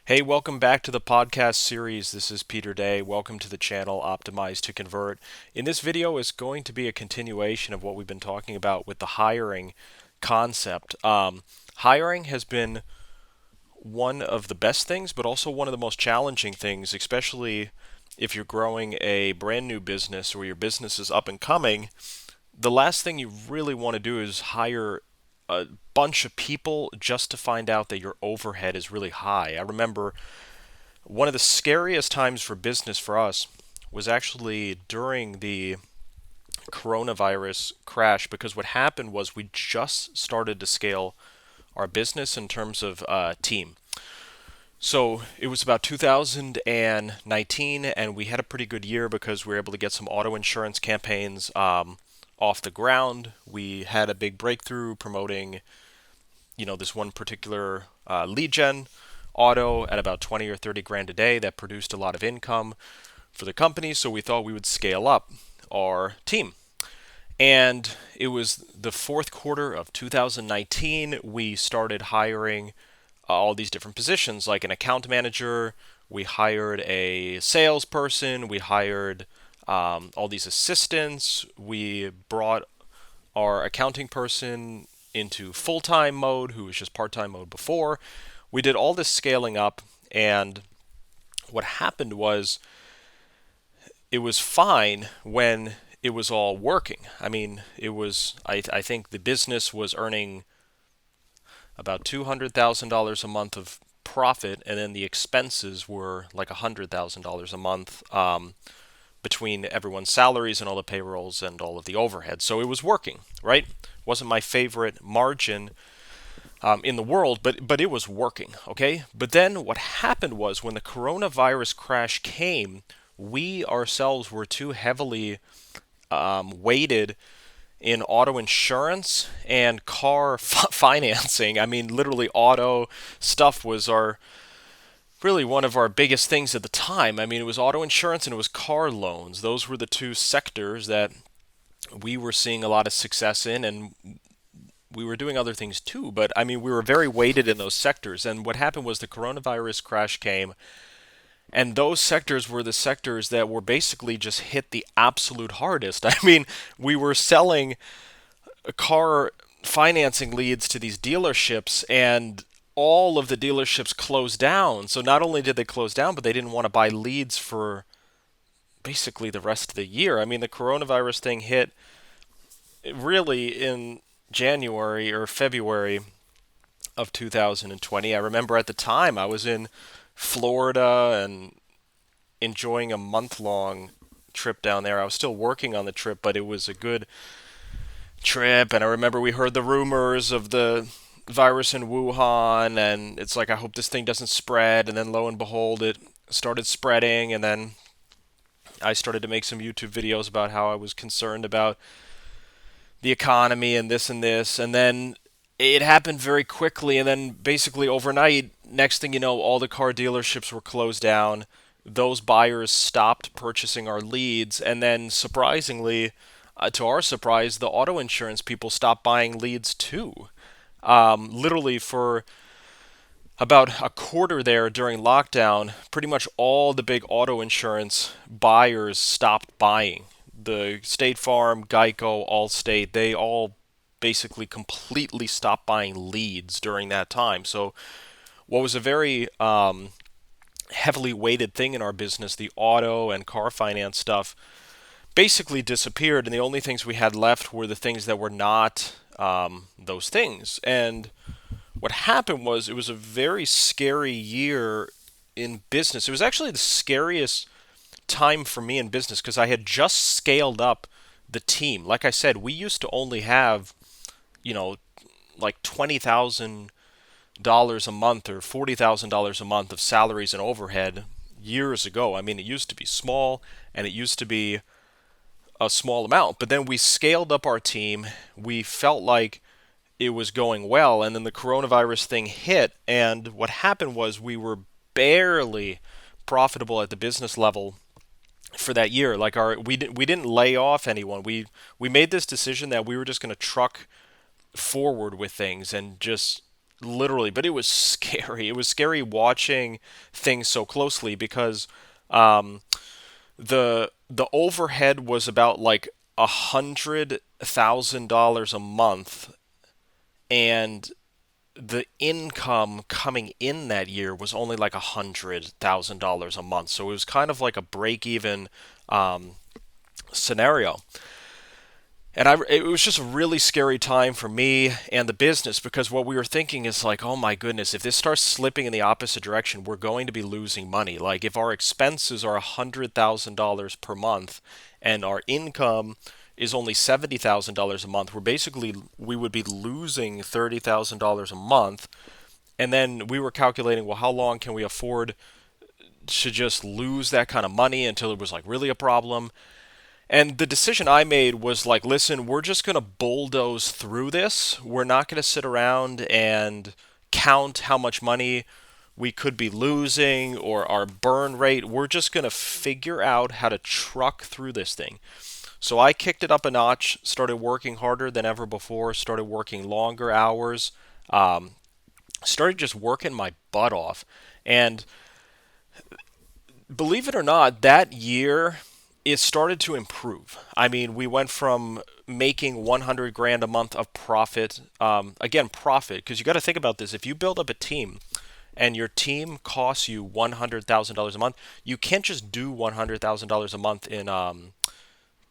Hey, welcome back to the podcast series. This is Peter Day. Welcome to the channel Optimize to Convert. In this video is going to be a continuation of what we've been talking about with the hiring concept. Hiring has been one of the best things, but also one of the most challenging things, especially if you're growing a brand new business or your business is up and coming. The last thing you really want to do is hire a bunch of people just to find out that your overhead is really high. I remember one of the scariest times for business for us was actually during the coronavirus crash, because what happened was we just started to scale our business in terms of team. So it was about 2019, and we had a pretty good year because we were able to get some auto insurance campaigns off the ground. We had a big breakthrough promoting, this one particular lead gen auto at about 20 or 30 grand a day that produced a lot of income for the company. So we thought we would scale up our team. And it was the fourth quarter of 2019. We started hiring all these different positions, like an account manager. We hired a salesperson. We hired all these assistants. We brought our accounting person into full-time mode, who was just part-time mode before. We did all this scaling up, and what happened was it was fine when it was all working. I mean, I think the business was earning about $200,000 a month of profit, and then the expenses were like $100,000 a month between everyone's salaries and all the payrolls and all of the overhead. So it was working, right? Wasn't my favorite margin in the world, but it was working, okay? But then what happened was when the coronavirus crash came, we ourselves were too heavily weighted in auto insurance and car financing. I mean, literally, auto stuff was our really one of our biggest things at the time. I mean, it was auto insurance and it was car loans. Those were the two sectors that we were seeing a lot of success in, and we were doing other things too. But I mean, we were very weighted in those sectors. And what happened was the coronavirus crash came, and those sectors were the sectors that were basically just hit the absolute hardest. I mean, we were selling car financing leads to these dealerships, and all of the dealerships closed down. So not only did they close down, but they didn't want to buy leads for basically the rest of the year. I mean, the coronavirus thing hit really in January or February of 2020. I remember at the time I was in Florida and enjoying a month long trip down there. I was still working on the trip, but it was a good trip. And I remember we heard the rumors of the virus in Wuhan, and it's like, I hope this thing doesn't spread. And then lo and behold, it started spreading. And then I started to make some YouTube videos about how I was concerned about the economy and this and this. And then it happened very quickly. And then basically overnight, next thing you know, all the car dealerships were closed down. Those buyers stopped purchasing our leads. And then surprisingly, to our surprise, the auto insurance people stopped buying leads too. Literally for about a quarter there during lockdown, pretty much all the big auto insurance buyers stopped buying. The State Farm, Geico, Allstate, they all basically completely stopped buying leads during that time. So what was a very heavily weighted thing in our business, the auto and car finance stuff, basically disappeared, and the only things we had left were the things that were not those things. And what happened was it was a very scary year in business. It was actually the scariest time for me in business because I had just scaled up the team. Like I said, we used to only have, you know, like $20,000 a month or $40,000 a month of salaries and overhead years ago. I mean, it used to be small and it used to be a small amount, but then we scaled up our team. We felt like it was going well, and then the coronavirus thing hit, and what happened was we were barely profitable at the business level for that year. Like we didn't lay off anyone. We made this decision that we were just going to truck forward with things and just literally, but it was scary. It was scary watching things so closely because um, the overhead was about like $100,000 a month, and the income coming in that year was only like $100,000 a month. So it was kind of like a break even um, scenario. And it was just a really scary time for me and the business because what we were thinking is like, oh my goodness, if this starts slipping in the opposite direction, we're going to be losing money. Like if our expenses are $100,000 per month and our income is only $70,000 a month, we would be losing $30,000 a month. And then we were calculating, well, how long can we afford to just lose that kind of money until it was like really a problem? And the decision I made was like, listen, we're just going to bulldoze through this. We're not going to sit around and count how much money we could be losing or our burn rate. We're just going to figure out how to truck through this thing. So I kicked it up a notch, started working harder than ever before, started working longer hours, um, started just working my butt off. And believe it or not, that year it started to improve. I mean, we went from making 100 grand a month of profit, again, profit, because you got to think about this. If you build up a team and your team costs you $100,000 a month, you can't just do $100,000 a month in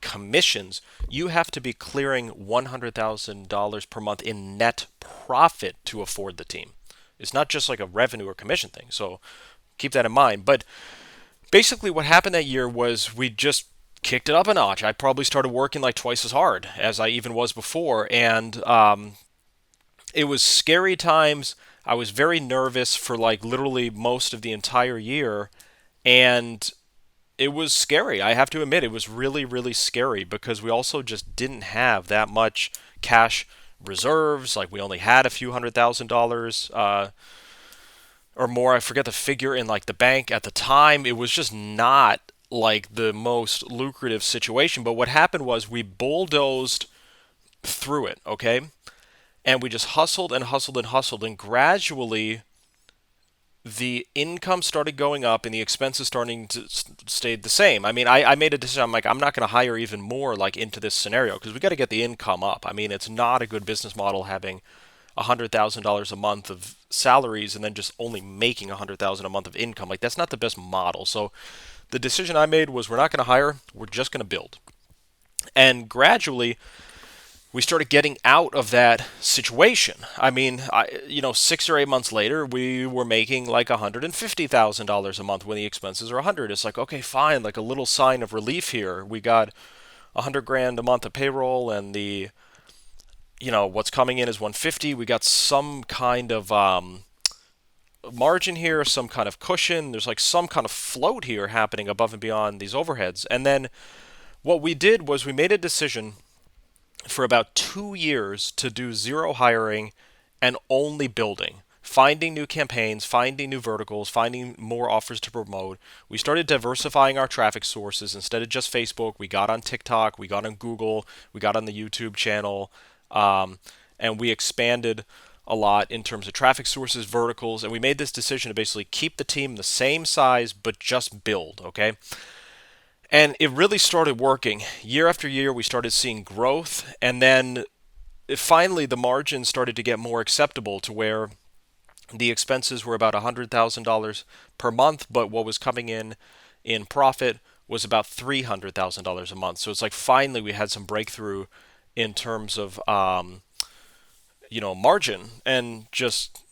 commissions. You have to be clearing $100,000 per month in net profit to afford the team. It's not just like a revenue or commission thing. So keep that in mind. But basically what happened that year was we just kicked it up a notch. I probably started working like twice as hard as I even was before, and it was scary times. I was very nervous for like literally most of the entire year, and it was scary. I have to admit, it was really, really scary because we also just didn't have that much cash reserves. Like we only had a few $100,000 or more. I forget the figure in like the bank at the time. It was just not like the most lucrative situation. But what happened was we bulldozed through it, okay? And we just hustled and hustled and hustled, and gradually the income started going up and the expenses starting to stay the same. I mean, I made a decision. I'm like, I'm not going to hire even more like into this scenario because we got to get the income up. I mean, it's not a good business model having $100,000 a month of salaries and then just only making $100,000 a month of income. Like that's not the best model. So the decision I made was we're not going to hire. We're just going to build. And gradually, we started getting out of that situation. I mean, 6 or 8 months later, we were making like $150,000 a month when the expenses are 100. It's like, okay, fine, like a little sign of relief here. We got 100 grand a month of payroll, and what's coming in is 150. We got some kind of margin here, some kind of cushion. There's like some kind of float here happening above and beyond these overheads. And then what we did was we made a decision for about 2 years to do zero hiring and only building, finding new campaigns, finding new verticals, finding more offers to promote. We started diversifying our traffic sources. Instead of just Facebook, we got on TikTok, we got on Google, we got on the YouTube channel, and we expanded a lot in terms of traffic sources, verticals, and we made this decision to basically keep the team the same size but just build, okay? And it really started working. Year after year, we started seeing growth, and then finally the margins started to get more acceptable to where the expenses were about $100,000 per month, but what was coming in profit was about $300,000 a month. So it's like finally we had some breakthrough in terms of margin. And just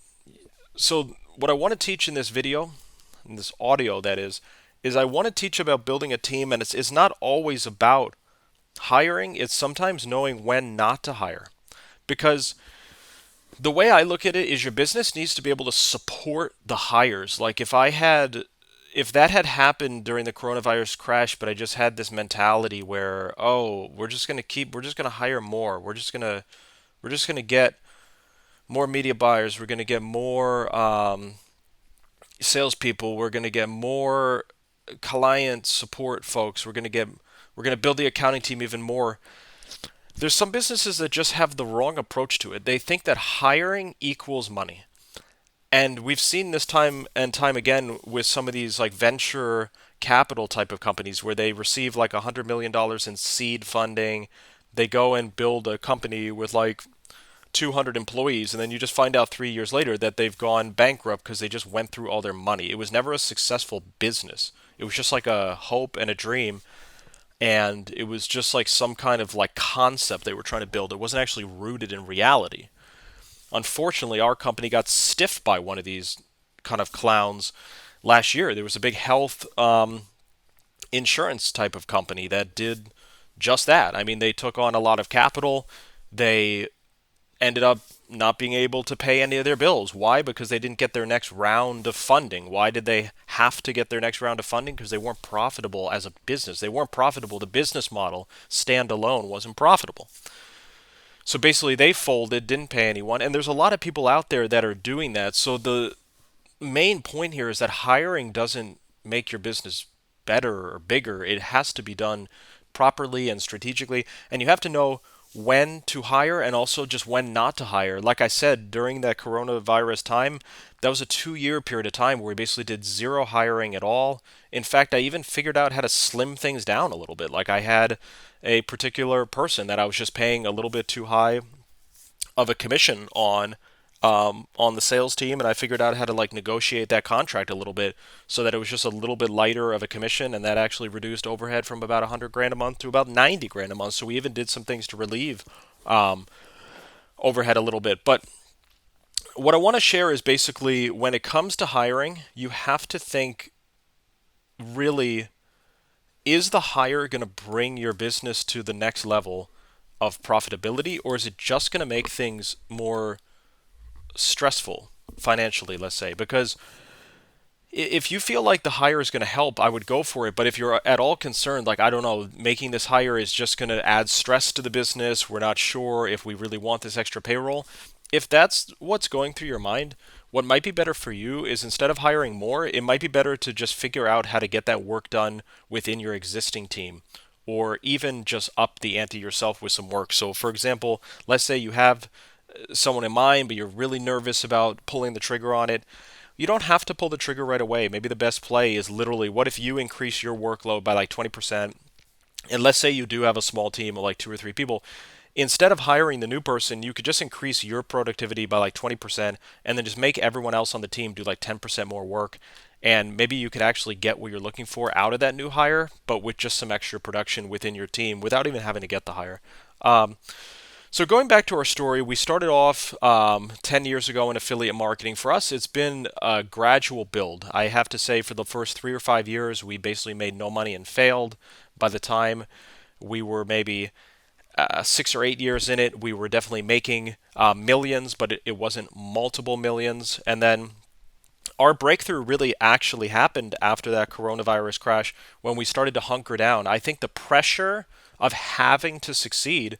so what I want to teach in this video, in this audio that is I want to teach about building a team, and it's not always about hiring. It's sometimes knowing when not to hire. Because the way I look at it is your business needs to be able to support the hires. Like if that had happened during the coronavirus crash, but I just had this mentality where, oh, we're just going to hire more. We're just going to get more media buyers. We're going to get more salespeople. We're going to get more client support folks. We're going to build the accounting team even more. There's some businesses that just have the wrong approach to it. They think that hiring equals money. And we've seen this time and time again with some of these like venture capital type of companies where they receive like $100 million in seed funding. They go and build a company with like 200 employees, and then you just find out 3 years later that they've gone bankrupt because they just went through all their money. It was never a successful business. It was just like a hope and a dream, and it was just like some kind of like concept they were trying to build. It wasn't actually rooted in reality. Unfortunately, our company got stiffed by one of these kind of clowns last year. There was a big health insurance type of company that did just that. I mean, they took on a lot of capital. They ended up not being able to pay any of their bills. Why? Because they didn't get their next round of funding. Why did they have to get their next round of funding? Because they weren't profitable as a business. They weren't profitable. The business model standalone wasn't profitable. So basically, they folded, didn't pay anyone, and there's a lot of people out there that are doing that. So the main point here is that hiring doesn't make your business better or bigger. It has to be done properly and strategically, and you have to know when to hire and also just when not to hire. Like I said, during that coronavirus time, that was a 2 year period of time where we basically did zero hiring at all. In fact, I even figured out how to slim things down a little bit. Like I had a particular person that I was just paying a little bit too high of a commission on the sales team, and I figured out how to like negotiate that contract a little bit so that it was just a little bit lighter of a commission, and that actually reduced overhead from about 100 grand a month to about 90 grand a month. So we even did some things to relieve um, overhead a little bit. But what I want to share is basically when it comes to hiring, you have to think really, is the hire going to bring your business to the next level of profitability, or is it just going to make things more stressful financially, let's say? Because if you feel like the hire is going to help, I would go for it. But if you're at all concerned, like, I don't know, making this hire is just going to add stress to the business, we're not sure if we really want this extra payroll. If that's what's going through your mind, what might be better for you is instead of hiring more, it might be better to just figure out how to get that work done within your existing team, or even just up the ante yourself with some work. So, for example, let's say you have someone in mind, but you're really nervous about pulling the trigger on it. You don't have to pull the trigger right away. Maybe the best play is literally, what if you increase your workload by like 20%? And let's say you do have a small team of like 2 or 3 people. Instead of hiring the new person, you could just increase your productivity by like 20% and then just make everyone else on the team do like 10% more work. And maybe you could actually get what you're looking for out of that new hire, but with just some extra production within your team without even having to get the hire. Um, so going back to our story, we started off 10 years ago in affiliate marketing. For us, it's been a gradual build. I have to say, for the first 3 or 5 years, we basically made no money and failed. By the time we were maybe 6 or 8 years in it, we were definitely making millions, but it wasn't multiple millions. And then our breakthrough really actually happened after that coronavirus crash when we started to hunker down. I think the pressure of having to succeed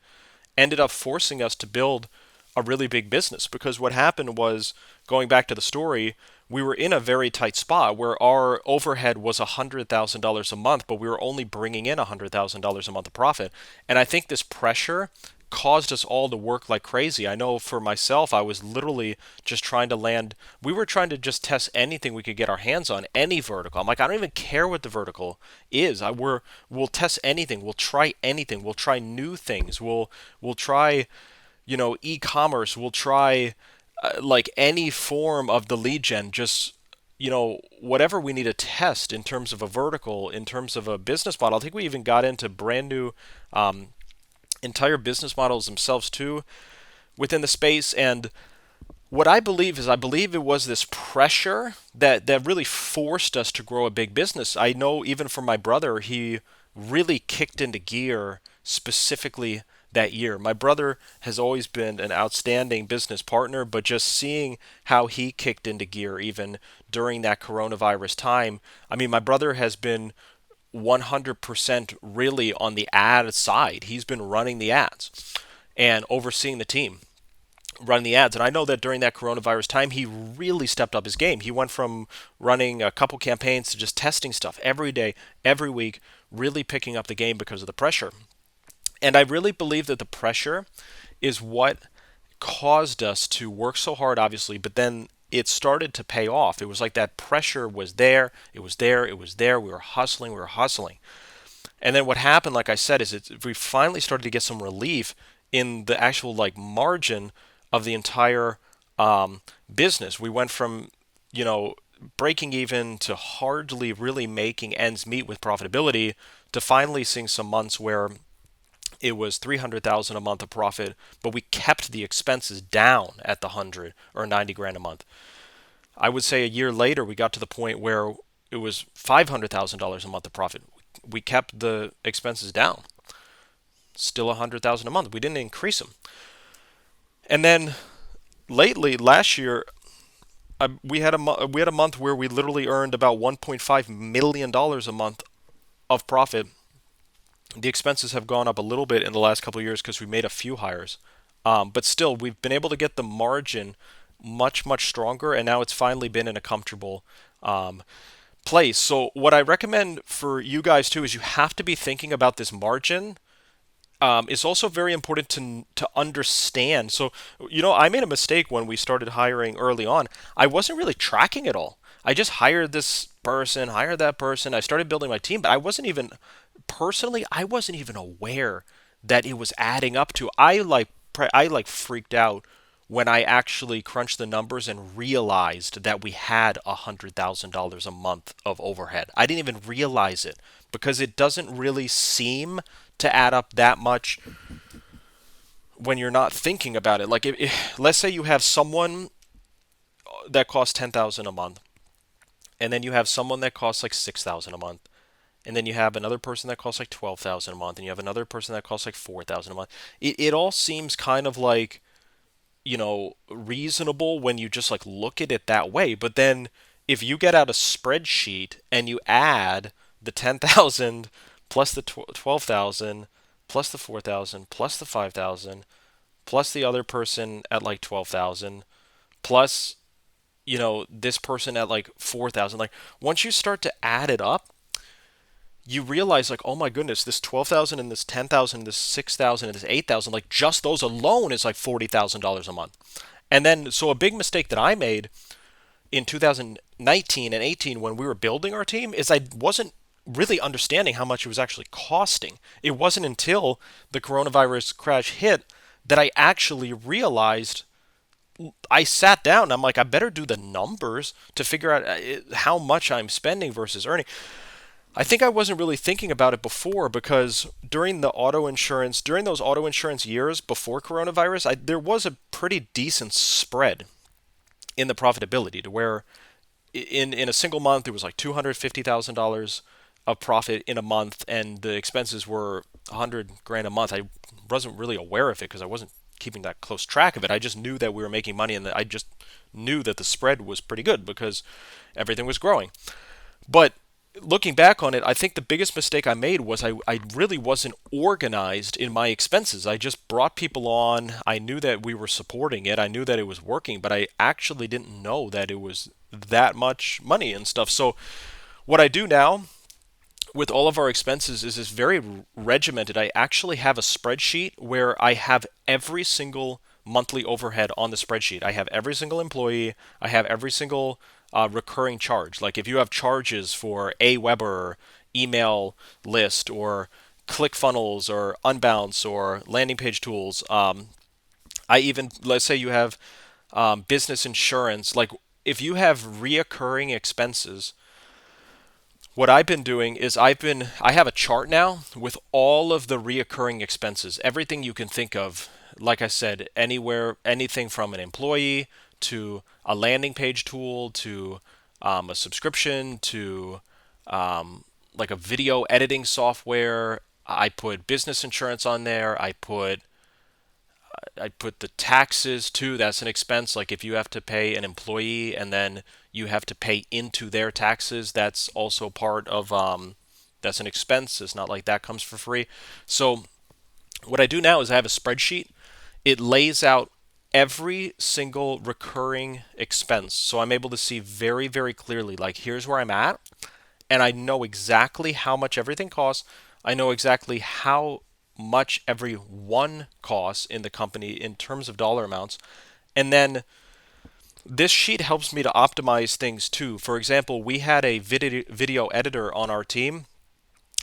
ended up forcing us to build a really big business, because what happened was, going back to the story, we were in a very tight spot where our overhead was $100,000 a month, but we were only bringing in $100,000 a month of profit. And I think this pressure caused us all to work like crazy. I know for myself, I was literally just trying to land. We were trying to just test anything we could get our hands on, any vertical. I'm like, I don't even care what the vertical is. We'll test anything. We'll try anything. We'll try new things. We'll try, e-commerce. We'll try like any form of the lead gen. Just whatever we need to test in terms of a vertical, in terms of a business model. I think we even got into brand new entire business models themselves too within the space. And what I believe is, I believe it was this pressure that really forced us to grow a big business. I know even for my brother, he really kicked into gear specifically that year. My brother has always been an outstanding business partner, but just seeing how he kicked into gear even during that coronavirus time. I mean, my brother has been 100% really on the ad side. He's been running the ads and overseeing the team run the ads. And I know that during that coronavirus time, he really stepped up his game. He went from running a couple campaigns to just testing stuff every day, every week, really picking up the game because of the pressure. And I really believe that the pressure is what caused us to work so hard, obviously, but then it started to pay off. It was like that pressure was there, it was there, it was there. We were hustling, we were hustling. And then what happened, like I said, is we finally started to get some relief in the actual like margin of the entire business. We went from, you know, breaking even to hardly really making ends meet with profitability to finally seeing some months where it was 300,000 a month of profit, but we kept the expenses down at the 100 or 90 grand a month. I would say a year later we got to the point where it was $500,000 a month of profit. We kept the expenses down, still 100,000 a month. We didn't increase them. And then lately, last year, we had a month where we literally earned about $1.5 million a month of profit. The expenses have gone up a little bit in the last couple of years because we made a few hires. But still, we've been able to get the margin much stronger, and now it's finally been in a comfortable place. So, what I recommend for you guys too is you have to be thinking about this margin. It's also very important to understand. So, you know, I made a mistake when we started hiring early on. I wasn't really tracking it all. I just hired this person, hired that person. I started building my team, but I wasn't even personally, I wasn't even aware that it was adding up to. I like freaked out when I actually crunched the numbers and realized that we had $100,000 a month of overhead. I didn't even realize it because it doesn't really seem to add up that much when you're not thinking about it. Like, let's say you have someone that costs 10,000 a month, and then you have someone that costs like 6,000 a month, and then you have another person that costs like 12,000 a month, and you have another person that costs like 4,000 a month. It all seems kind of like, you know, reasonable when you just like look at it that way. But then if you get out a spreadsheet and you add the 10,000 plus the 12,000 plus the 4,000 plus the 5,000 plus the other person at like 12,000 plus, you know, this person at like 4,000, like once you start to add it up, you realize like, oh my goodness, this 12,000 and this 10,000 and this 6,000 and this 8,000, like just those alone is like $40,000 a month. And then so a big mistake that I made in 2019 and 18 when we were building our team is I wasn't really understanding how much it was actually costing. It wasn't until the coronavirus crash hit that I actually realized. I sat down and I'm like, I better do the numbers to figure out how much I'm spending versus earning. I think I wasn't really thinking about it before because during those auto insurance years before coronavirus, there was a pretty decent spread in the profitability to where in a single month it was like $250,000 of profit in a month, and the expenses were 100 grand a month. I wasn't really aware of it because I wasn't keeping that close track of it. I just knew that we were making money, and I just knew that the spread was pretty good because everything was growing. But looking back on it, I think the biggest mistake I made was I really wasn't organized in my expenses. I just brought people on. I knew that we were supporting it. I knew that it was working, but I actually didn't know that it was that much money and stuff. So what I do now with all of our expenses is very regimented. I actually have a spreadsheet where I have every single monthly overhead on the spreadsheet. I have every single employee. I have every single recurring charge. Like if you have charges for Aweber, email list, or ClickFunnels, or Unbounce, or landing page tools. I even, let's say you have business insurance. Like if you have reoccurring expenses, what I've been doing is I have a chart now with all of the reoccurring expenses, everything you can think of. Like I said, anywhere, anything from an employee to a landing page tool to a subscription to like a video editing software. I put business insurance on there. I put the taxes too. That's an expense. Like if you have to pay an employee and then you have to pay into their taxes, that's also part of that's an expense. It's not like that comes for free. So what I do now is I have a spreadsheet. It lays out every single recurring expense. So I'm able to see very clearly, like here's where I'm at, and I know exactly how much everything costs. I know exactly how much every one costs in the company in terms of dollar amounts. And then this sheet helps me to optimize things too. For example, we had a video editor on our team,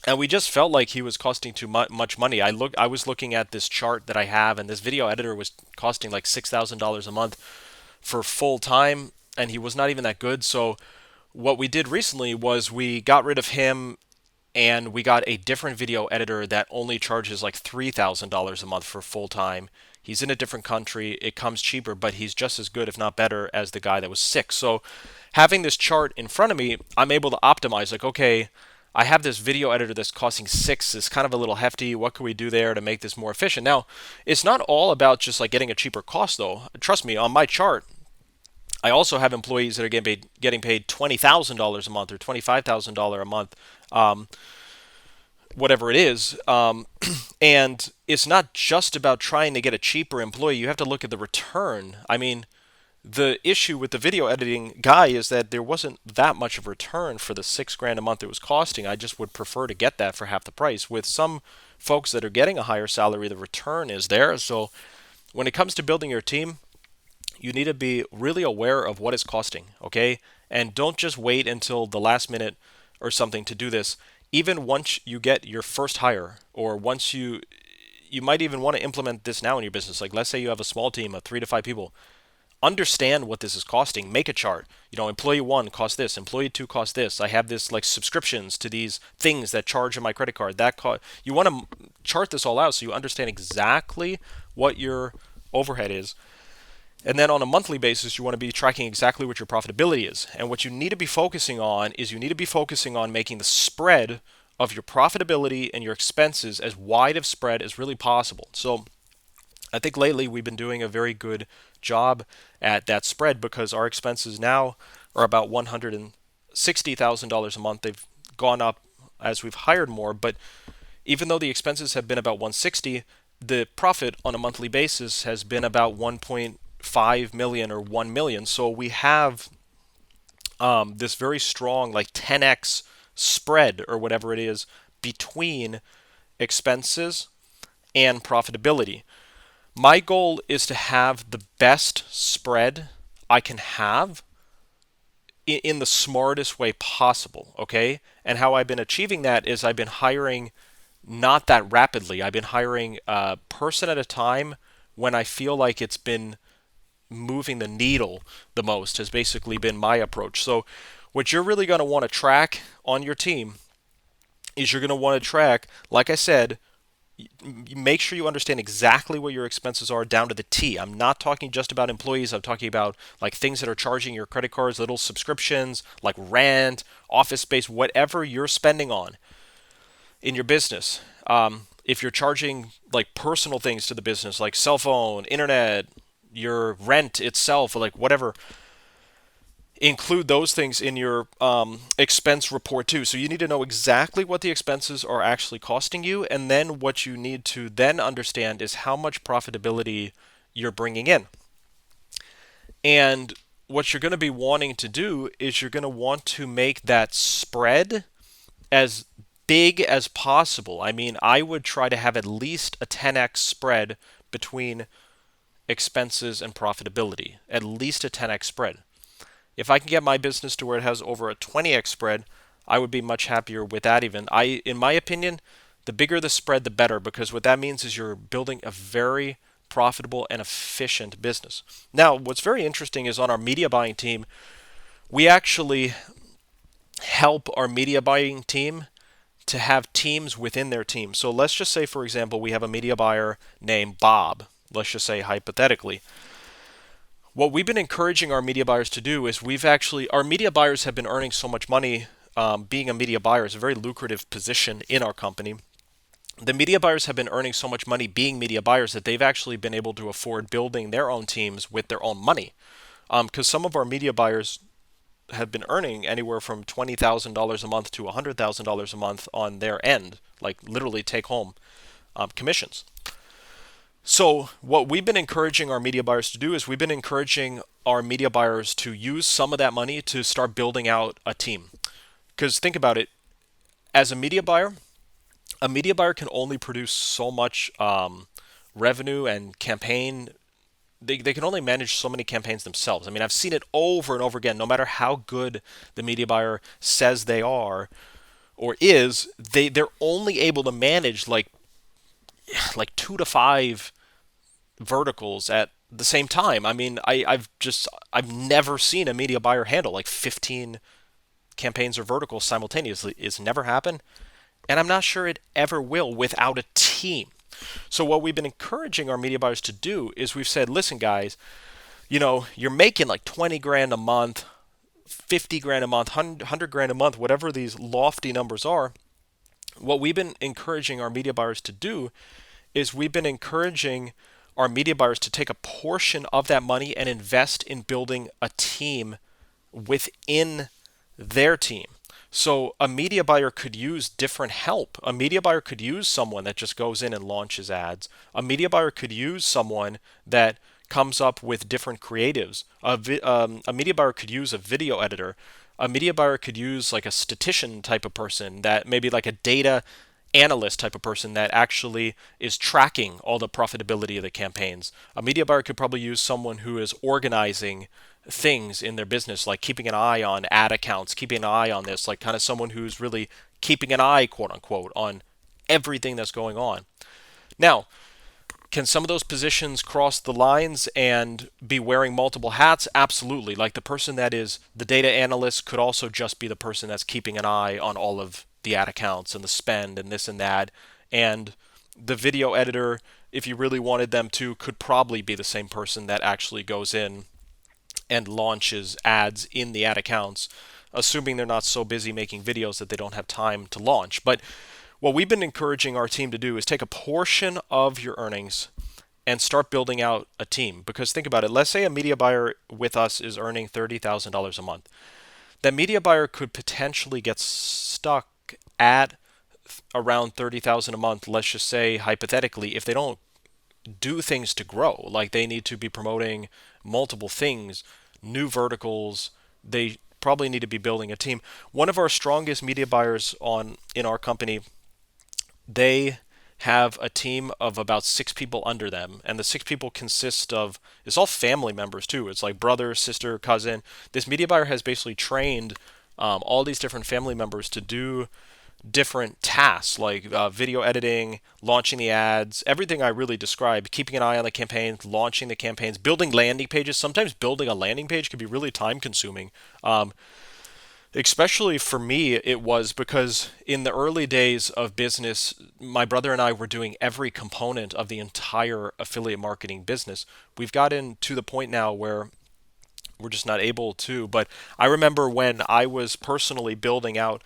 and we just felt like he was costing too much money. I was looking at this chart that I have, and this video editor was costing like $6,000 a month for full time, and he was not even that good. So what we did recently was we got rid of him and we got a different video editor that only charges like $3,000 a month for full time. He's in a different country. It comes cheaper, but he's just as good, if not better, as the guy that was sick. So having this chart in front of me, I'm able to optimize. Like, okay, I have this video editor that's costing $6. It's kind of a little hefty. What can we do there to make this more efficient? Now, it's not all about just like getting a cheaper cost, though. Trust me, on my chart, I also have employees that are getting paid $20,000 a month or $25,000 a month, whatever it is. And it's not just about trying to get a cheaper employee. You have to look at the return. I mean, the issue with the video editing guy is that there wasn't that much of a return for the $6,000 a month it was costing. I just would prefer to get that for half the price. With some folks that are getting a higher salary, the return is there. So when it comes to building your team, you need to be really aware of what it's costing, okay? And don't just wait until the last minute or something to do this. Even once you get your first hire, or once you might even want to implement this now in your business. Like, let's say you have a small team of 3 to 5 people. Understand what this is costing. Make a chart. Employee 1 costs this, employee 2 costs this. I have this like subscriptions to these things that charge on my credit card. You want to chart this all out so you understand exactly what your overhead is. And then on a monthly basis, you want to be tracking exactly what your profitability is. And what you need to be focusing on is you need to be focusing on making the spread of your profitability and your expenses as wide of spread as really possible. So I think lately we've been doing a very good job at that spread because our expenses now are about $160,000 a month. They've gone up as we've hired more, but even though the expenses have been about 160, the profit on a monthly basis has been about 1.5 million or 1 million. So we have this very strong like 10x spread or whatever it is between expenses and profitability. My goal is to have the best spread I can have in the smartest way possible, okay? And how I've been achieving that is I've been hiring not that rapidly. I've been hiring a person at a time when I feel like it's been moving the needle the most has basically been my approach. So what you're really going to want to track on your team is you're going to want to track, like I said, make sure you understand exactly what your expenses are down to the T. I'm not talking just about employees. I'm talking about like things that are charging your credit cards, little subscriptions, like rent, office space, whatever you're spending on in your business. If you're charging like personal things to the business, like cell phone, internet, your rent itself, or like whatever, include those things in your expense report too. So you need to know exactly what the expenses are actually costing you, and then what you need to then understand is how much profitability you're bringing in. And what you're going to be wanting to do is you're going to want to make that spread as big as possible. I mean, I would try to have at least a 10x spread between expenses and profitability, at least a 10x spread. If I can get my business to where it has over a 20x spread, I would be much happier with that even. In my opinion, the bigger the spread, the better, because what that means is you're building a very profitable and efficient business. Now, what's very interesting is on our media buying team, we actually help our media buying team to have teams within their team. So let's just say, for example, we have a media buyer named Bob. Let's just say hypothetically. What we've been encouraging our media buyers to do is our media buyers have been earning so much money. Being a media buyer is a very lucrative position in our company. The media buyers have been earning so much money being media buyers that they've actually been able to afford building their own teams with their own money. Because some of our media buyers have been earning anywhere from $20,000 a month to $100,000 a month on their end, like literally take home commissions. So what we've been encouraging our media buyers to do is we've been encouraging our media buyers to use some of that money to start building out a team. Because think about it, as a media buyer, a media buyer can only produce so much revenue and campaign. They can only manage so many campaigns themselves. I mean, I've seen it over and over again. No matter how good the media buyer says they are or is, they're only able to manage like 2 to 5 verticals at the same time. I mean, I've never seen a media buyer handle like 15 campaigns or verticals simultaneously. It's never happened, and I'm not sure it ever will without a team. So what we've been encouraging our media buyers to do is we've said, listen, guys, you're making like 20 grand a month, 50 grand a month, 100 grand a month, whatever these lofty numbers are. What we've been encouraging our media buyers to do is we've been encouraging our media buyers to take a portion of that money and invest in building a team within their team. So a media buyer could use different help. A media buyer could use someone that just goes in and launches ads. A media buyer could use someone that comes up with different creatives. A media buyer could use a video editor. A media buyer could use like a statistician type of person, that maybe like a data analyst type of person that actually is tracking all the profitability of the campaigns. A media buyer could probably use someone who is organizing things in their business, like keeping an eye on ad accounts, keeping an eye on this, like kind of someone who's really keeping an eye, quote unquote, on everything that's going on. Now, can some of those positions cross the lines and be wearing multiple hats? Absolutely. Like the person that is the data analyst could also just be the person that's keeping an eye on all of the ad accounts and the spend and this and that. And the video editor, if you really wanted them to, could probably be the same person that actually goes in and launches ads in the ad accounts, assuming they're not so busy making videos that they don't have time to launch. But what we've been encouraging our team to do is take a portion of your earnings and start building out a team. Because think about it. Let's say a media buyer with us is earning $30,000 a month. That media buyer could potentially get stuck at around 30,000 a month, let's just say hypothetically, if they don't do things to grow. Like they need to be promoting multiple things, new verticals. They probably need to be building a team. One of our strongest media buyers in our company, they have a team of about 6 people under them, and the 6 people consist of, it's all family members too. It's like brother, sister, cousin. This media buyer has basically trained all these different family members to do different tasks like video editing, launching the ads, everything I really described, keeping an eye on the campaigns, launching the campaigns, building landing pages. Sometimes building a landing page can be really time consuming. Especially for me, it was because in the early days of business, my brother and I were doing every component of the entire affiliate marketing business. We've gotten to the point now where we're just not able to. But I remember when I was personally building out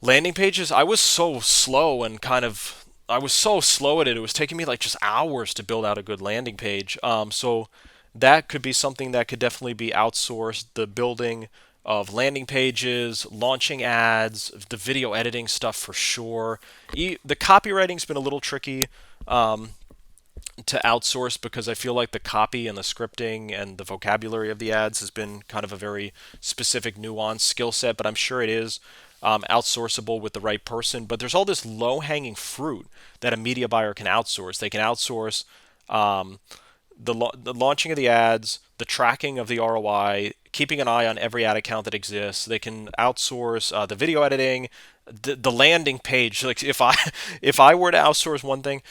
landing pages, I was so slow and I was so slow at it. It was taking me like just hours to build out a good landing page. So that could be something that could definitely be outsourced. The building of landing pages, launching ads, the video editing stuff for sure. The copywriting's been a little tricky to outsource because I feel like the copy and the scripting and the vocabulary of the ads has been kind of a very specific, nuanced skill set, but I'm sure it is outsourceable with the right person. But there's all this low-hanging fruit that a media buyer can outsource. They can outsource the launching of the ads, the tracking of the ROI, keeping an eye on every ad account that exists. They can outsource the video editing, the landing page. Like if I were to outsource one thing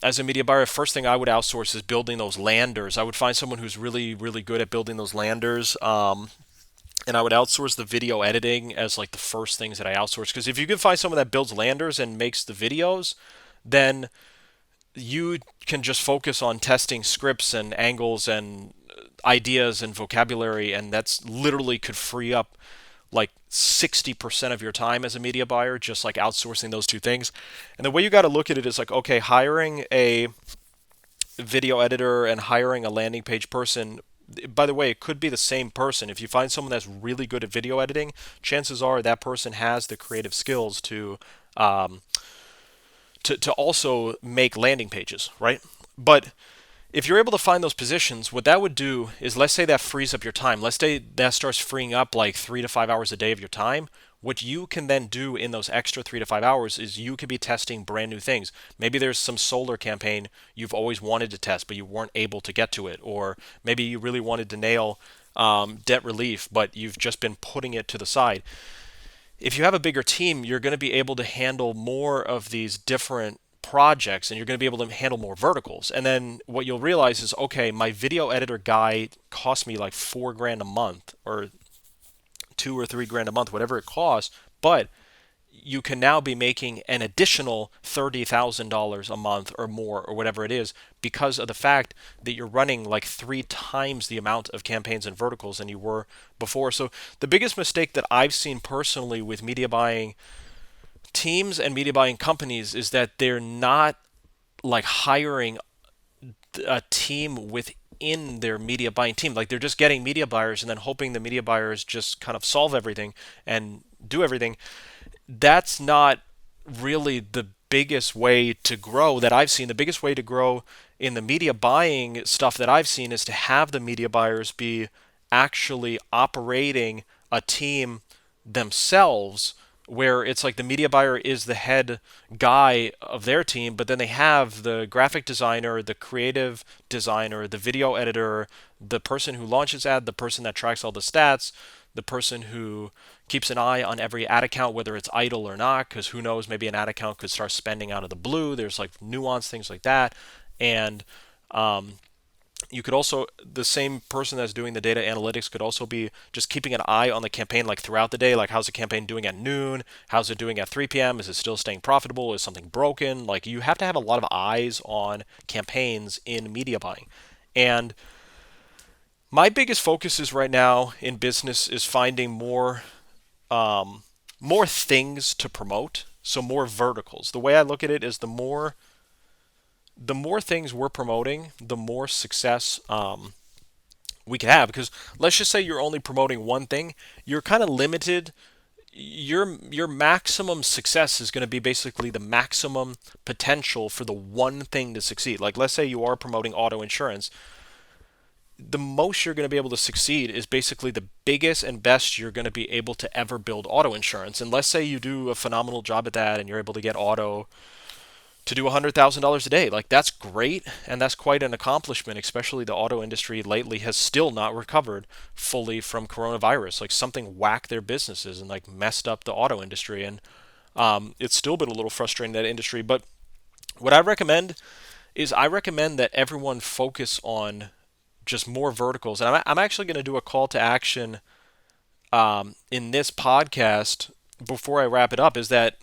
as a media buyer, the first thing I would outsource is building those landers. I would find someone who's really, really good at building those landers. And I would outsource the video editing as like the first things that I outsource. Because if you can find someone that builds landers and makes the videos, then you can just focus on testing scripts and angles and ideas and vocabulary, and that's literally could free up like 60% of your time as a media buyer, just like outsourcing those two things. And the way you got to look at it is like, okay, hiring a video editor and hiring a landing page person, by the way, it could be the same person. If you find someone that's really good at video editing, chances are that person has the creative skills to also make landing pages, right? But if you're able to find those positions, what that would do is, let's say that frees up your time. Let's say that starts freeing up like 3 to 5 hours a day of your time. What you can then do in those extra 3 to 5 hours is you could be testing brand new things. Maybe there's some solar campaign you've always wanted to test, but you weren't able to get to it. Or maybe you really wanted to nail debt relief, but you've just been putting it to the side. If you have a bigger team, you're going to be able to handle more of these different projects, and you're going to be able to handle more verticals. And then what you'll realize is, okay, my video editor guy cost me like 4 grand a month, or 2 or 3 grand a month, whatever it costs, but you can now be making an additional $30,000 a month or more, or whatever it is, because of the fact that you're running like 3 times the amount of campaigns and verticals than you were before. So the biggest mistake that I've seen personally with media buying teams and media buying companies is that they're not like hiring a team within their media buying team. Like, they're just getting media buyers and then hoping the media buyers just kind of solve everything and do everything. That's not really the biggest way to grow that I've seen. The biggest way to grow in the media buying stuff that I've seen is to have the media buyers be actually operating a team themselves, where it's like the media buyer is the head guy of their team, but then they have the graphic designer, the creative designer, the video editor, the person who launches ad, the person that tracks all the stats, the person who keeps an eye on every ad account, whether it's idle or not, because who knows, maybe an ad account could start spending out of the blue. There's like nuance things like that. And you could also, the same person that's doing the data analytics could also be just keeping an eye on the campaign like throughout the day. Like, how's the campaign doing at noon? How's it doing at 3 p.m.? Is it still staying profitable? Is something broken? Like, you have to have a lot of eyes on campaigns in media buying. And my biggest focus is right now in business is finding more things to promote. So more verticals. The way I look at it is the more things we're promoting, the more success we can have. Because let's just say you're only promoting one thing, you're kind of limited. Your maximum success is going to be basically the maximum potential for the one thing to succeed. Like, let's say you are promoting auto insurance. The most you're going to be able to succeed is basically the biggest and best you're going to be able to ever build auto insurance. And let's say you do a phenomenal job at that and you're able to get auto to do $100,000 a day. Like, that's great, and that's quite an accomplishment, especially the auto industry lately has still not recovered fully from coronavirus. Like, something whacked their businesses and like messed up the auto industry, and it's still been a little frustrating, that industry. But what I recommend is, I recommend that everyone focus on just more verticals. And I'm actually going to do a call to action in this podcast before I wrap it up, is that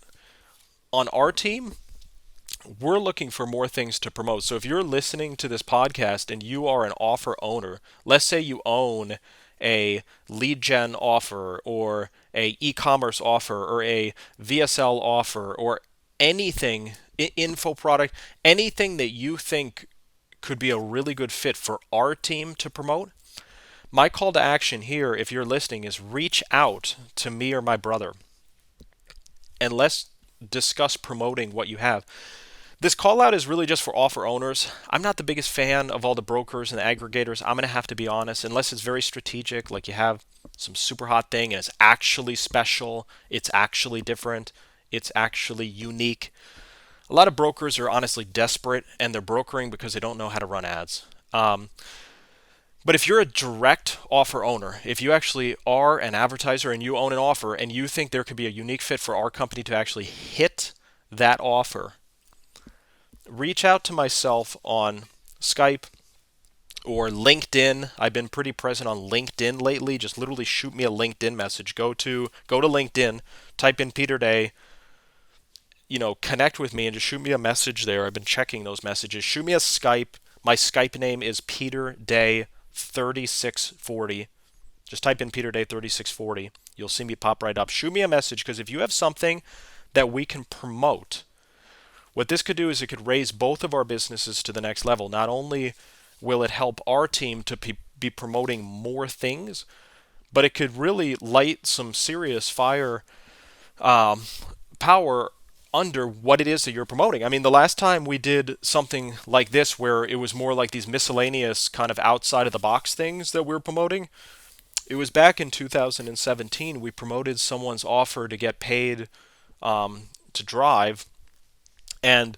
on our team, we're looking for more things to promote. So if you're listening to this podcast and you are an offer owner, let's say you own a lead gen offer, or a e-commerce offer, or a VSL offer, or anything, info product, anything that you think could be a really good fit for our team to promote, my call to action here, if you're listening, is reach out to me or my brother and let's discuss promoting what you have. This call out is really just for offer owners. I'm not the biggest fan of all the brokers and the aggregators. I'm going to have to be honest, unless it's very strategic, like you have some super hot thing and it's actually special, it's actually different, it's actually unique. A lot of brokers are honestly desperate, and they're brokering because they don't know how to run ads. But if you're a direct offer owner, if you actually are an advertiser and you own an offer and you think there could be a unique fit for our company to actually hit that offer, reach out to myself on Skype or LinkedIn. I've been pretty present on LinkedIn lately. Just literally shoot me a LinkedIn message. Go to LinkedIn, type in Peter Day, connect with me and just shoot me a message there. I've been checking those messages. Shoot me a Skype. My Skype name is Peter Day 3640. Just type in Peter Day 3640. You'll see me pop right up. Shoot me a message, because if you have something that we can promote, what this could do is it could raise both of our businesses to the next level. Not only will it help our team to be promoting more things, but it could really light some serious fire power under what it is that you're promoting. I mean, the last time we did something like this where it was more like these miscellaneous kind of outside of the box things that we were promoting, it was back in 2017. We promoted someone's offer to get paid to drive, and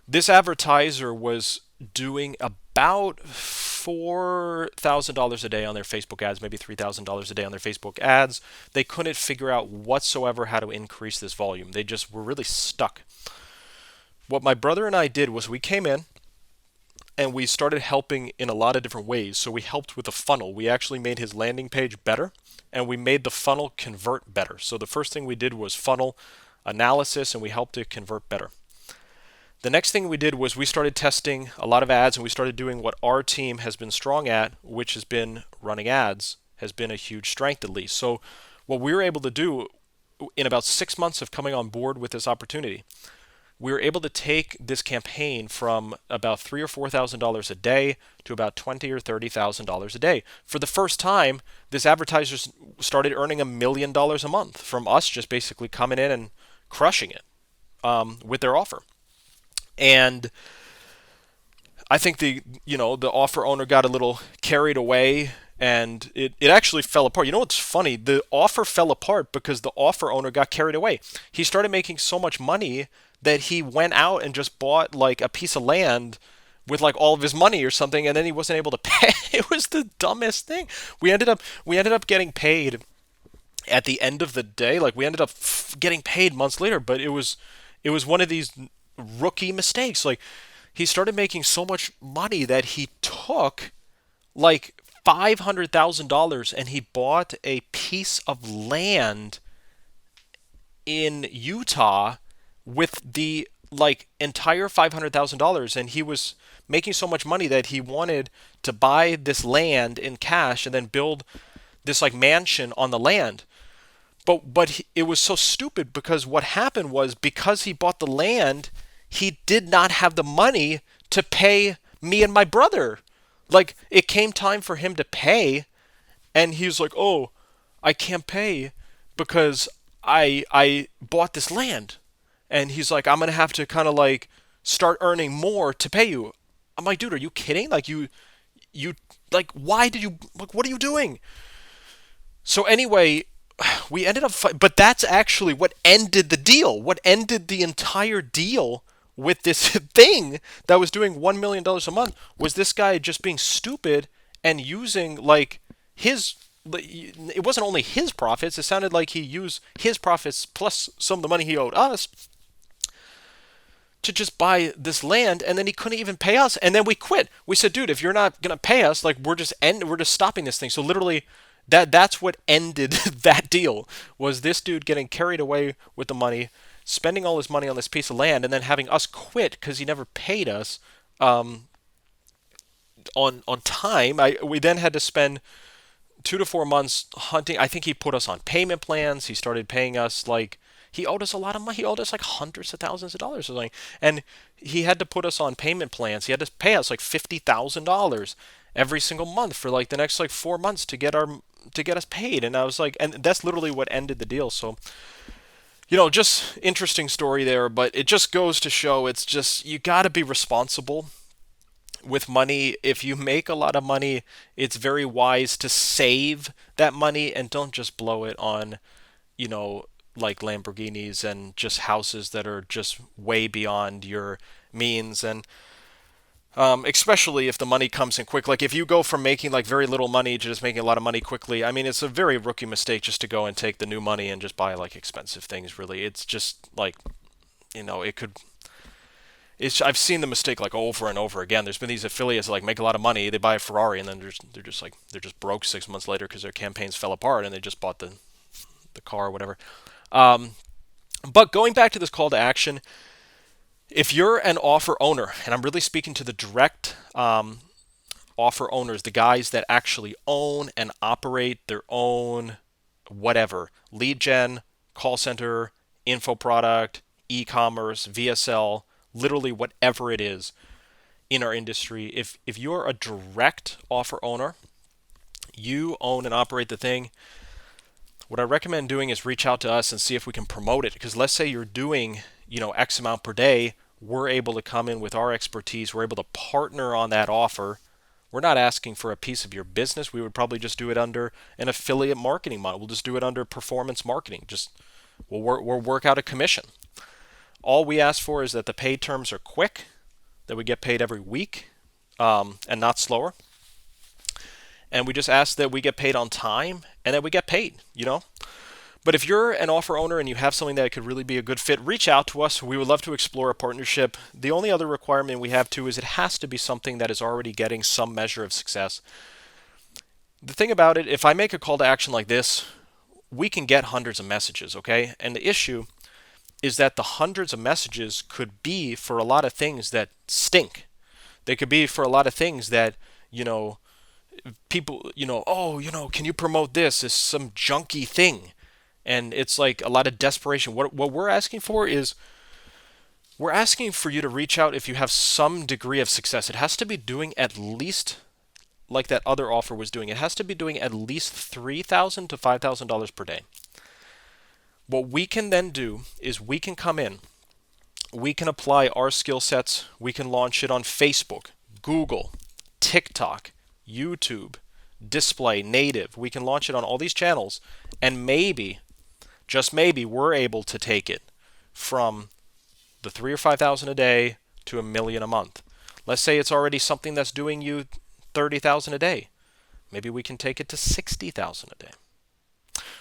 this advertiser was doing about $4,000 a day on their Facebook ads, maybe $3,000 a day on their Facebook ads. They couldn't figure out whatsoever how to increase this volume. They just were really stuck. What my brother and I did was we came in and we started helping in a lot of different ways. So we helped with the funnel. We actually made his landing page better, and we made the funnel convert better. So the first thing we did was funnel analysis, and we helped it convert better. The next thing we did was we started testing a lot of ads, and we started doing what our team has been strong at, which has been running ads, has been a huge strength at least. So what we were able to do in about 6 months of coming on board with this opportunity, we were able to take this campaign from about $3,000 or $4,000 a day to about $20,000 or $30,000 a day. For the first time, this advertiser started earning $1 million a month from us just basically coming in and crushing it with their offer. And I think the offer owner got a little carried away, and it actually fell apart. You know what's funny? The offer fell apart because the offer owner got carried away. He started making so much money that he went out and just bought like a piece of land with like all of his money or something, and then he wasn't able to pay. It was the dumbest thing. We ended up getting paid at the end of the day. Like we ended up getting paid months later, but it was one of these rookie mistakes. Like he started making so much money that he took like $500,000 and he bought a piece of land in Utah with the like entire $500,000, and he was making so much money that he wanted to buy this land in cash and then build this like mansion on the land. But it was so stupid because what happened was, because he bought the land, he did not have the money to pay me and my brother. Like it came time for him to pay, and he was like, "Oh, I can't pay because I bought this land." And he's like, "I'm gonna have to kind of like start earning more to pay you." I'm like, "Dude, are you kidding? Like you like why did you like what are you doing?" So anyway, we ended up but that's actually what ended the deal. What ended the entire deal with this thing that was doing $1 million a month was this guy just being stupid and using like it wasn't only his profits. It sounded like he used his profits plus some of the money he owed us to just buy this land, and then he couldn't even pay us, and then we quit. We said, "Dude, if you're not gonna pay us, like we're just stopping this thing." So literally, that's what ended that deal, was this dude getting carried away with the money, spending all his money on this piece of land, and then having us quit because he never paid us on time. We then had to spend 2 to 4 months hunting. I think he put us on payment plans. He started paying us like he owed us a lot of money. He owed us like hundreds of thousands of dollars or something, and he had to put us on payment plans. He had to pay us like $50,000 every single month for like the next like 4 months to get us paid. And I was like, and that's literally what ended the deal. So just interesting story there, but it just goes to show it's just you got to be responsible with money. If you make a lot of money, it's very wise to save that money and don't just blow it on, like Lamborghinis and just houses that are just way beyond your means. And especially if the money comes in quick. Like if you go from making like very little money to just making a lot of money quickly, I mean, it's a very rookie mistake just to go and take the new money and just buy like expensive things. Really, it's just like, it could. I've seen the mistake like over and over again. There's been these affiliates that like make a lot of money, they buy a Ferrari, and then they're just broke 6 months later because their campaigns fell apart and they just bought the car or whatever. But going back to this call to action, if you're an offer owner, and I'm really speaking to the direct offer owners, the guys that actually own and operate their own whatever, lead gen, call center, info product, e-commerce, VSL, literally whatever it is in our industry, if you're a direct offer owner, you own and operate the thing, what I recommend doing is reach out to us and see if we can promote it. Because let's say you're doing X amount per day, we're able to come in with our expertise. We're able to partner on that offer. We're not asking for a piece of your business. We would probably just do it under an affiliate marketing model. We'll just do it under performance marketing. We'll work out a commission. All we ask for is that the pay terms are quick, that we get paid every week, and not slower. And we just ask that we get paid on time and that we get paid. But if you're an offer owner and you have something that could really be a good fit, reach out to us. We would love to explore a partnership. The only other requirement we have too is it has to be something that is already getting some measure of success. The thing about it, if I make a call to action like this, we can get hundreds of messages, okay? And the issue is that the hundreds of messages could be for a lot of things that stink. They could be for a lot of things that, people, can you promote this? It's some junky thing. And it's like a lot of desperation. What we're asking for is we're asking for you to reach out if you have some degree of success. It has to be doing at least like that other offer was doing. It has to be doing at least $3,000 to $5,000 per day. What we can then do is we can come in, we can apply our skill sets, we can launch it on Facebook, Google, TikTok, YouTube, display, native. We can launch it on all these channels, and maybe, just maybe, we're able to take it from the 3,000 or 5,000 a day to $1 million a month. Let's say it's already something that's doing you 30,000 a day. Maybe we can take it to 60,000 a day.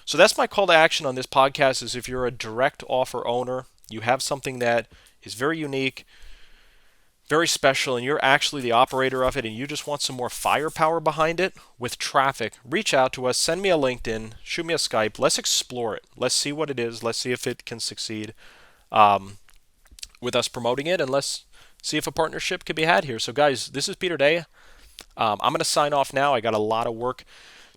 So that's my call to action on this podcast is if you're a direct offer owner, you have something that is very unique, very special, and you're actually the operator of it and you just want some more firepower behind it with traffic, reach out to us, send me a LinkedIn, shoot me a Skype. Let's explore it. Let's see what it is. Let's see if it can succeed with us promoting it, and let's see if a partnership can be had here. So guys, this is Peter Day. I'm going to sign off now. I got a lot of work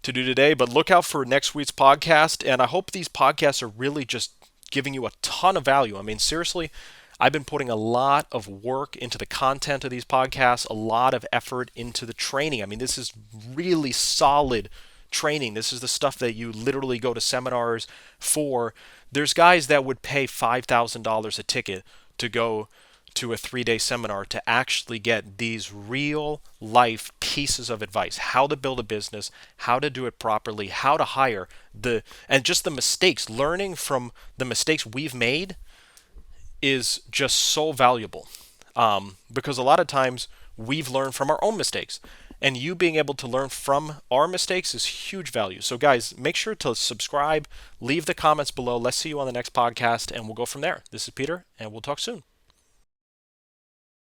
to do today, but look out for next week's podcast, and I hope these podcasts are really just giving you a ton of value. I mean, seriously, I've been putting a lot of work into the content of these podcasts, a lot of effort into the training. I mean, this is really solid training. This is the stuff that you literally go to seminars for. There's guys that would pay $5,000 a ticket to go to a 3-day seminar to actually get these real life pieces of advice, how to build a business, how to do it properly, how to hire, and just the mistakes. Learning from the mistakes we've made is just so valuable, because a lot of times we've learned from our own mistakes, and you being able to learn from our mistakes is huge value. So guys, make sure to subscribe, leave the comments below. Let's see you on the next podcast, and we'll go from there. This is Peter, and we'll talk soon.